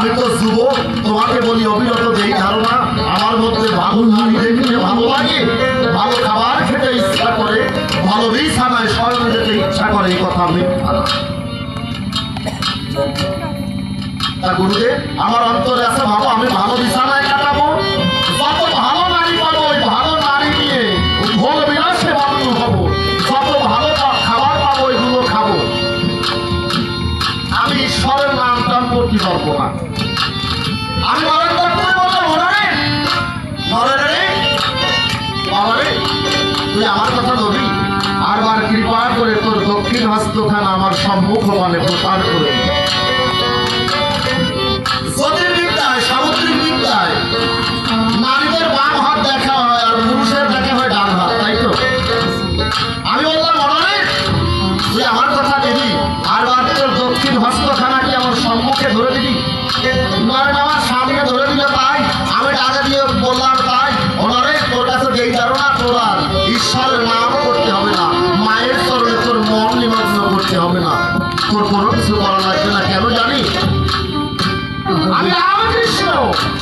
আমি তো যুবক, তোমাকে বলি অবিরত যেই ধারণা আমার মধ্যে ভালো নারী দেখতে ভালো লাগে, ভালো খাবার খেতে ইচ্ছা করে, ভালো বিছানায় শয়ন যেতে ইচ্ছা করে, এই কথা মিথ্যা না। তা গুরুদেব, আমার অন্তরে আছে ভাবো আমি ভালো বিছানায় কাটাবো, যত ভালো নারী পাবো ওই ভালো নারী নিয়ে ভোগ বিলাসে মগ্ন হবো, যত ভালো খাবার পাবো ওইগুলো খাবো। আমি ঈশ্বরের নাম টান করতে পারবো না। আমি নরেন্দ্র করে বলবো মনে বাবারে তুই আমার কথা নবি, আরবার কৃপা করে তোর দক্ষিণ হস্তখানা আমার সম্মুখ মানে প্রচার করে। জ্যোতির্বিদ্যায় সামুদ্রিক বিদ্যায় নারীদের বাম হাত দেখা হয় আর পুরুষের দেখা হয় ডান হাত, তাই তো? আমি বললাম মনে তুই আমার কথা দিবি, আরবার তোর দক্ষিণ হস্তখানাকে আমার সম্মুখে ধরে দিবি। নরেন আমার সামনে ধরে দিল তাই আমি ডাকে দিয়ে বললাম তাই ওনারে তোর কাছে যেই ধারণা তোর আর ঈশ্বরের নাম করতে হবে না, মায়ের চরণে তোর মন নিমগ্ন করতে হবে না, তোর কোনো কিছু করা লাগবে না। কেন জানি আমি রামকৃষ্ণ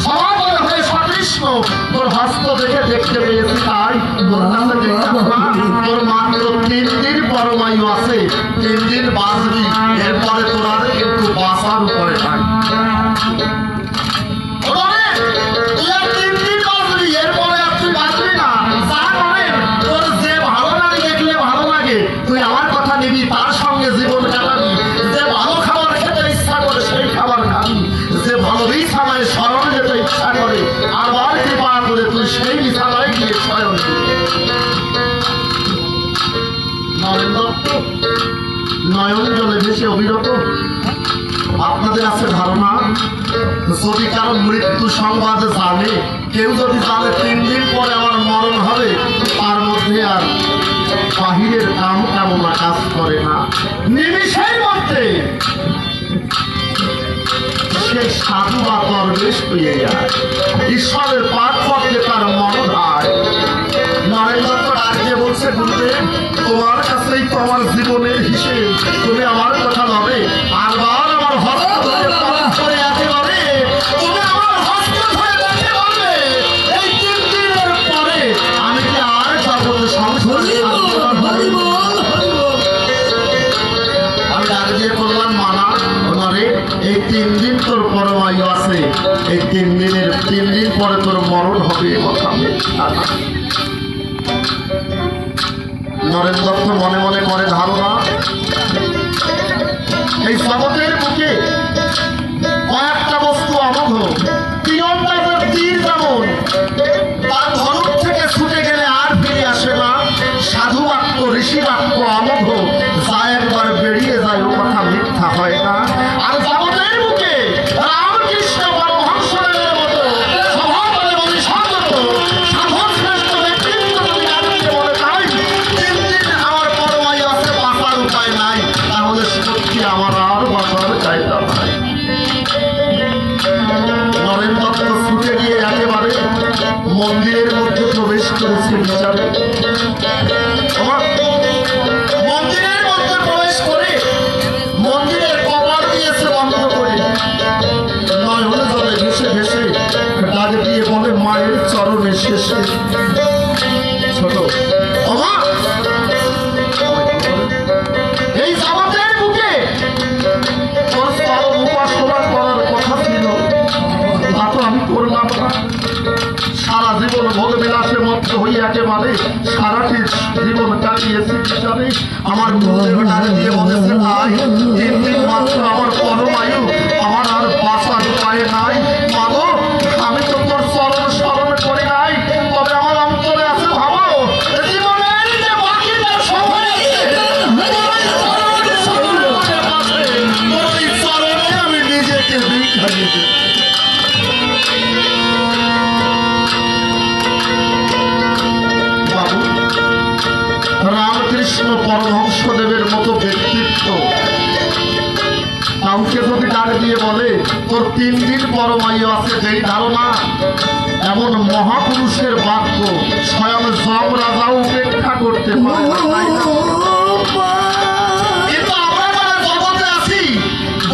সমাজের হয়ে সকৃষ্ণ তোর হস্ত দেখে দেখতে পেয়েছি, তাই তোর কাছে তোর মাত্র 3 দিন পরমায়ু আছে, 3 দিন বাঁচবি, এরপরে তোর আর কিন্তু বাঁচার উপরে থাক। তুই আমার কথা নিবি, তার সঙ্গে জীবন কাটাবি, যে ভালো খাবার খেতে ইচ্ছা করে সেই খাবার খাবি, যে ভালো বিছানায় শয়ন যেতে ইচ্ছা করে আবার কৃপা করে তুই সেই বিছানায় গিয়ে শয়ন দিবি। নয়ন জলে ভেসে অবিরত। আপনাদের আছে ধারণা যদি কারো মৃত্যু সংবাদ জানে, কেউ যদি জানে 3 দিন পরে আমার মরণ হবে, তার মধ্যে আর বাহিরের কাম কামনা কাজ করে না, নিমিষের মধ্যে সে সাধু বা দরবেশ হয়ে যায়, ঈশ্বরের পাঠ পড়তে তার মন হয়। নরেন্দ্র রাজ্যে বলছে গুরুদেব তোমার কাছেই তো আমার জীবনের হিসেব, তুমি আমার কথা ভাবে আরবার আমার হস্ত ধরে করে একেবারে তুমি আমার হস্ত ধরে দেখে বলবে এই 3 দিনের পরে আমি কি আর জগতে সংসারে আমি ডাক দিয়ে করলাম মানা ওনারে এই 3 দিন তোর পরমায়ু আছে, এই 3 দিন পরে তোর মরণ হবে, কথা মিথ্যা না। নরেন্দ্র দত্ত মনে মনে করে ধারণা এই জগতের বুকে কয়েকটা বস্তু অমোঘ, তীরন্দাজের তীর যেমন তার ধনুক থেকে ছুটে গেলে আর ফিরে আসে না, সাধু বাক্য ঋষি বাক্য অমোঘ, যা একবার বেরিয়ে যায় ও কথা মিথ্যা হয় না। আর জগতের বুকে রামকৃষ্ণ পরমহংসদেবের মতো স্বভাবলে বলি সঙ্গত সাধক শ্রেষ্ঠ ব্যক্তিত্ব যদি আজকে বলে তাই 3 দিন আমার পরমায়ু আছে, বাঁচার উপায় নাই, তাহলে সত্যি আমার আর বাঁচার চাইতা নাই। নরেন দত্ত ছুটে গিয়ে একেবারে মন্দিরের মধ্যে প্রবেশ করেছে বিচারে। মন্দিরের মধ্যে প্রবেশ করে মন্দিরের কপাট দিয়েছে বন্ধ করে, নয়ন জলে ভেসে ভেসে ডাক দিয়ে বলে মায়ের চরণে শেষে ছোট অমা এই জগতের বুকে তোর চরণ উপাসনা করার কথা ছিল, তা তো আমি করলাম না। সারা জীবন ভোগ বিলাসে মত্ত হয়ে একেবারে সারাটি জীবন কাটিয়েছি বিচারে। আমার গুরুদেব ডাক দিয়ে বলেছে তাই 3 দিন মাত্র আমার পরমায়ু, আমার আর বাঁচার উপায় নাই। মাগো আমি তো তোর চরণ স্মরণ করি নাই, তবে আমার অন্তরে আছে ভাবো জীবনের যে বাকিটা সময় চরণে আমি নিজেকে দীক্ষা দিতে। রামকৃষ্ণ পরমহংসদেবের মতো ব্যক্তিত্ব কাউকে যদি ডাক দিয়ে বলে তোর 3 দিন পরমায়ু আছে, যেই ধারণা এমন মহাপুরুষের বাক্য স্বয়ং যম রাজাও উপেক্ষা করতে পারে না। কিন্তু আমরা যারা জগতে আছি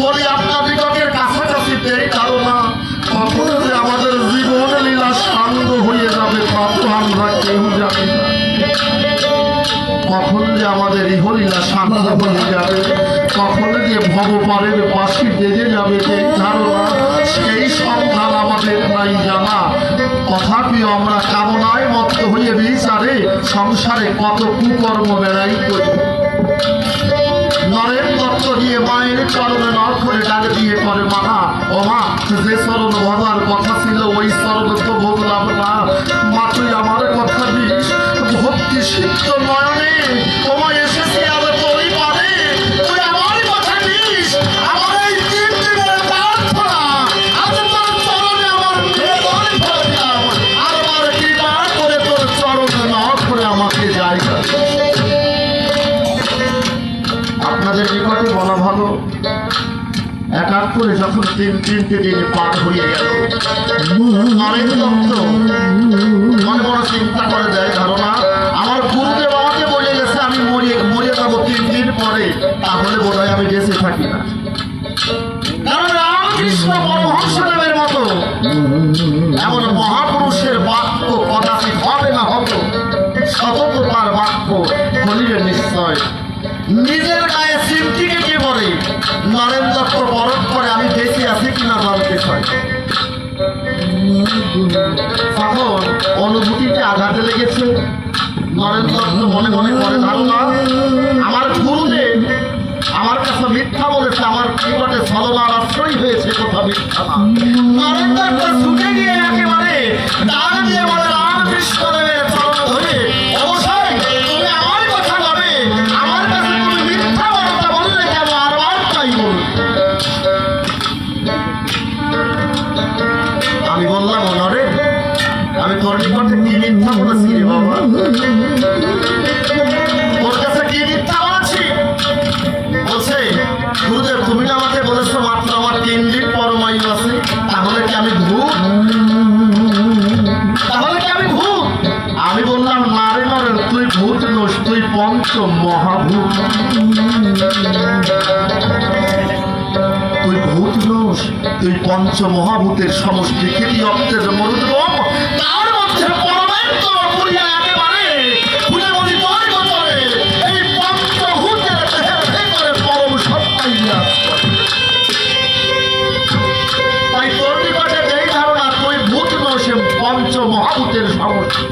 বলি আপনার বিগতের কাছাকাছি, যেই ধারণা হয়ে যাবে, কখন যে ভবপারের বাঁশি বেজে যাবে এই ধারণা, সেই সন্ধান আমাদের নাই জানা। তথাপি আমরা কামনায় মত্ত হয়ে বিচারে সংসারে কত কুকর্ম বেড়াই করি। নরেন দত্ত দিয়ে মায়ের চরণে নখ করে ডাক দিয়ে করে মানা, ও মা, যে চরণ ভজার কথা ছিল ওই চরণ তো ভজলাম না। মা তুই আমার কথা দিস, ভক্তি সিদ্ধ নয়নে তোমায় এসেছি আর তোরই পারে, তুই আমার কথা দিস। আমার এই তিন দিনের প্রার্থনা আজ তোর চরণে আমার নিবেদন করলাম, আর আমার কৃপা করে তোর চরণে নখ করে আমাকে জায়গা। আপনাদের নিকটে বলা ভালো, এক এক করে যখন তিনটে দিন পার হয়ে গেল, নরেন দত্ত মনে মনে চিন্তা করে দেয়, ধারণা আমার গুরুদেব আমাকে বলে গেছে আমি মরে যাবো 3 দিন পরে, তাহলে বোধ হয় আমি বেঁচে থাকি না। কারণ রামকৃষ্ণ পরমহংসদেবের মতো এমন মহাপুরুষের বাক্য কদাচিৎ হবে না, হতো সতত তার বাক্য বলিবে নিশ্চয়। নিজের গায়ে চিমটি কেটে পড়ে নরেন দত্ত বরফ করে আমি বেঁচে আছি কিনা জানতে চাই। তখন অনুভূতিতে আঘাতে লেগেছে। নরেন দত্ত মনে মনে করে, ধারণা আমার গুরুদেব আমার কাছে মিথ্যা বলেছে, আমার নিকটে ছলনার আশ্রয় হয়েছে, কথা মিথ্যা না। নরেন দত্ত ছুটে গিয়ে একেবারে ডাক দিয়ে বলে, রামকৃষ্ণদেবের চরণ ধরে, অবশ্যই তুমি আমার কথা ভাবে, আমার কাছে তুমি মিথ্যা কথা বললে কেন, আর তাই বল। আমি বললাম, নরেন আমি তোর নিকটে কি মিথ্যা বলেছি রে বাবা, তোর কাছে কি মিথ্যা বলেছি? বলছে, গুরুদেব তুমি না আমাকে বলেছো মাত্র আমার 3 দিন পরমায়ু আছে, তাহলে কি আমি ভূত? তাহলে কি আমি ভূত? আমি বললাম, না রে নরেন, তুই ভূত নোস, তুই পঞ্চ মহাভূত। তুই ভূত নোস, তুই পঞ্চ মহাভূতের সমষ্টি, খ্যাতি অর্থের মরুদ্গম, তার মধ্যে পরমাত্ম পুরিয়া একেবারে ফুলে মরি তোর গোচরে এই পঞ্চভূতের দেহের ভেতরে পরম সত্তাই বিরাজ করে। তাই তোর নিকটে যেই ধারণা তুই ভূত নোস পঞ্চ মহাভূতের সমষ্টি,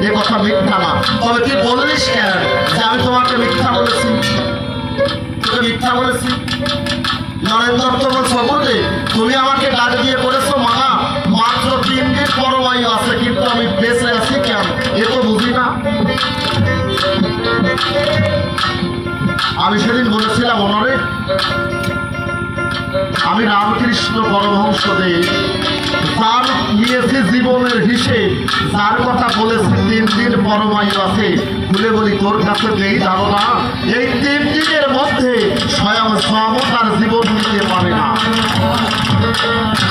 এ কথা মিথ্যা না। তবে তুই বললিস কেন যে আমি তোমাকে মিথ্যা বলেছি? তোকে মিথ্যা বলেছি? নরেন দত্ত বলছো, বললে তুমি আমাকে ডাক দিয়ে করেছো মানা মাত্র 3 দিন পরমায়ু আছে, কিন্তু আমি বেঁচে আছি কেন, এ তো বুঝি না। আমি সেদিন বলেছিলাম, নরেন আমি রামকৃষ্ণ পরমহংসদেব যার নিয়েছি জীবনের হিসেব, যার কথা বলেছি 3 দিন পরমায়ু আছে, ভুলে বলি তোর কাছে নেই ধারণা এই 3 দিনের মধ্যে স্বয়ং তার জীবন নিতে পারে না।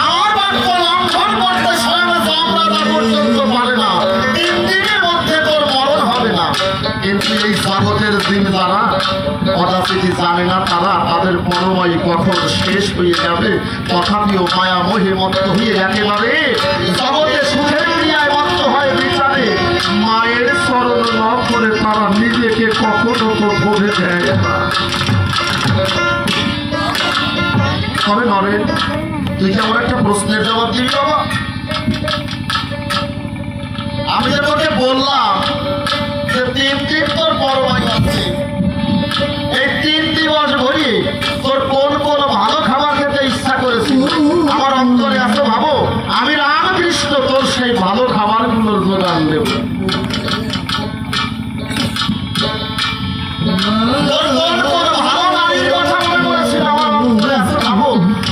আমার বাক্য লঙ্ঘন করতে স্বয়ং রাজা পর্যন্ত পারে না। 3 দিনের মধ্যে তোর মরণ হবে না। কিন্তু এই জগতের দিন যারা কদাচিৎ জানে না, তারা তাদের পরমায়ু কখন শেষ হয়ে যাবে, তথাপিও মায়া মোহে মত্ত হয়ে একেবারে জগতে সুখের ক্রিয়ায় মত্ত হয় বিচারে মায়ের চরণ ন করে তারা নিজেকে কখনো তো ধরে দেয় না। তবে নরেন তুই কেমন একটা প্রশ্নের জবাব দিবি বাবা? আমি যে তোকে বললাম যে 3 দিন তোর পরমায়ু আছে, এই 3 দিবস ভরিয়ে তোর কোন কোন ভালো খাবার খেতে ইচ্ছা করেছিল আমার অন্তরে আছে, ভাবো আমি রামকৃষ্ণ তোর সেই ভালো খাবারগুলোর যোগান দেব। তোর কোন কোন ভালো নারীর কথা মনে পড়েছিল আমার অন্তরে আছে, ভাবো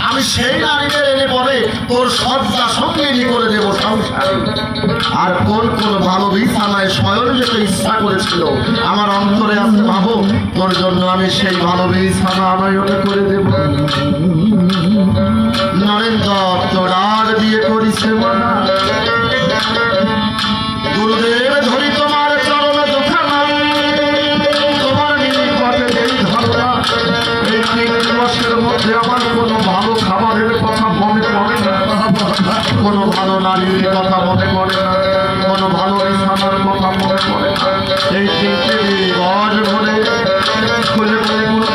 আমি সেই নারীদের এনে পরে তোর সজ্জা সঙ্গিনী করে দেবো সংসারে। আর কোন কোন ভালো বিছানায় শয়ন যেতে ইচ্ছা করেছিল আমার অন্তরে আছে, ভাবো তোর জন্য আমি সেই ভালো বিছানা আনয়ন করে দেব। নরেন দত্ত ডাক দিয়ে করিছে মানা, গুরুদেব ধরি তোমার চরণ দুখানা, তোমার নিকটে এই ধারণা এই 3 দিবসের মধ্যে আমার কোনো ভালো খাবারের কথা মনে পড়ে না, কোনো ভালো নারীর কথা মনে পড়ে না, কোনো ভালো বিছানার কথা মনে পড়ে না। এই 3 দিবস ভরে খুলে খুলে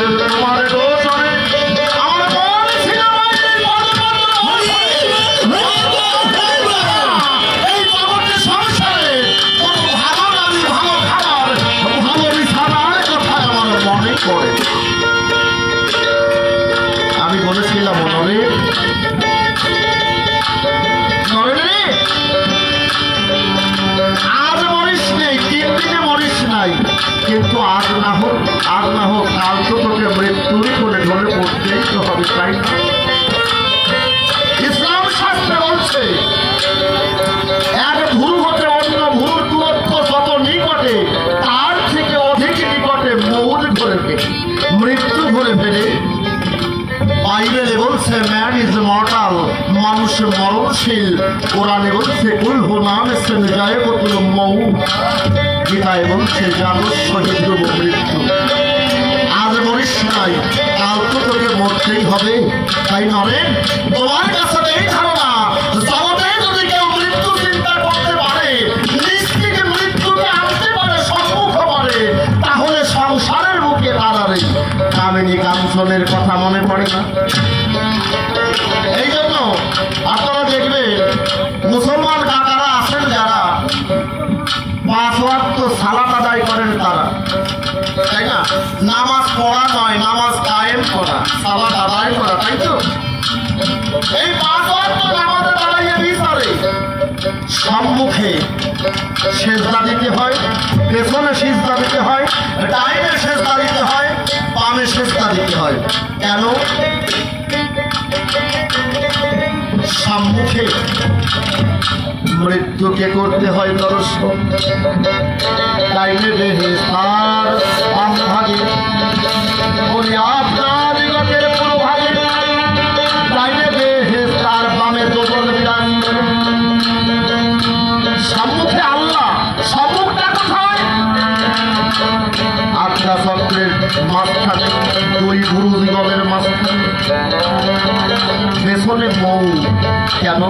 কিন্তু আজ না হোক কাল তো তোকে মৃত্যুরই করে ঢলে পড়তেই তো হবে, তাই না? ইসলাম শাস্ত্রে বলছে এক ভুল হতে অন্য ভুল দূরত্ব যত নিকটে তার থেকে অধিক নিকটে মৌত ঘরে ফেলে, মৃত্যু ঘরে ফেলে। বাইবেলে বলছে ম্যান ইজ মর্টাল, মানুষ মরণশীল। কোরআনে বলছে কুল হু নাম ইসলাম যায় কতুল মৌ। গীতায় বলছে জানো শহীদ মৃত্যু। আজ মরিস নাই, কাল তো তোকে মরতেই হবে, তাই নরেন তোমার কাছে এই ধারণা জগতে যদি কেউ মৃত্যু চিন্তা করতে পারে, নিজ থেকে মৃত্যুকে আনতে পারে, সম্মুখ পারে, তাহলে সংসারের বুকে দাঁড়াবে কামিনী কাঞ্চনের কথা মনে পড়ে না? এই জন্য আপনারা দেখবেন মুসলমান কাকারা আছেন যারা 5 ওয়াক্ত সালাত আদায় করেন তারা, তাই না? নামাজ পড়া নয়, নামাজ কায়েম করা, সালাত আদায় করা, তাই তো? এই 5 ওয়াক্ত নামাজে দাঁড়াইয়ে বিচারে সম্মুখে সেজদা দিতে হয়, পেছনে সেজদা দিতে হয়, ডাইনে সেজদা দিতে হয়, বামে সেজদা দিতে হয়। কেন? সম্মুখে মৃত্যুকে করতে হয় দর্শন, ডাইনে বেহেশতার আমভাগে বলি আপনার জগতের পুরোভাগে, ডাইনে বেহেশতার বামে দোদল বিরান। সম্মুখে আল্লাহ, সম্মুখটা কোথায়? আটটা চক্রের মাঝখানে, 2 গুরু যুগলের মাঝখানে, পেছনে মৌ। কেন?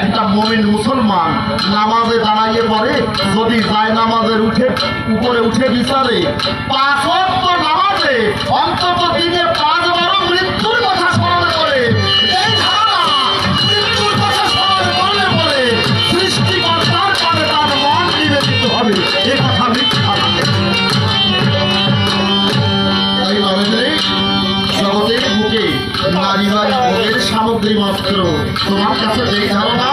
একটা মুমিন মুসলমান নামাজে দাঁড়াইয়ে পড়ে, যদি যায় নামাজের উপরে উঠে বিচারে 5 ওয়াক্ত নামাজে অন্তত দিনে 5 বার মৃত্যুর কথা স্মরণ করে। এই ধারণা মৃত্যুর কথা স্মরণ করলে পরে সৃষ্টিকর্তার কাছে তার মন নিবেদিত হবে, এ কথা মিথ্যা না। তাই নরেন্দ্র জগতের বুকে নারী বা ভোগের সামগ্রী মাত্র। তোমার কাছে যেই ধারণা